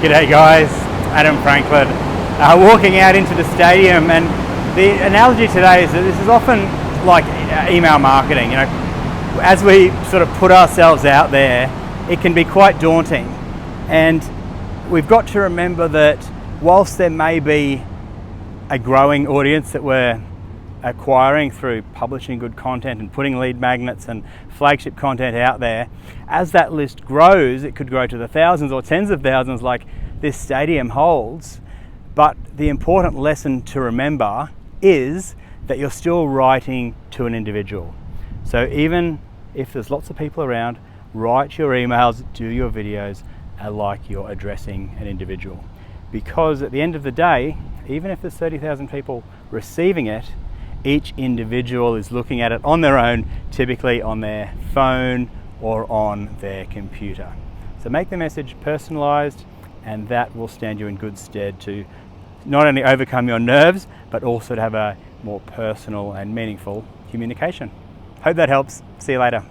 G'day guys, Adam Franklin, walking out into the stadium, and the analogy today is that this is often like email marketing. You know, as we sort of put ourselves out there, it can be quite daunting, and we've got to remember that whilst there may be a growing audience that we're acquiring through publishing good content and putting lead magnets and flagship content out there, as that list grows, it could grow to the thousands or tens of thousands like this stadium holds. But the important lesson to remember is that you're still writing to an individual. So even if there's lots of people around, write your emails, do your videos like you're addressing an individual. Because at the end of the day, even if there's 30,000 people receiving it, each individual is looking at it on their own, typically on their phone or on their computer. So make the message personalized, and that will stand you in good stead to not only overcome your nerves, but also to have a more personal and meaningful communication. Hope that helps. See you later.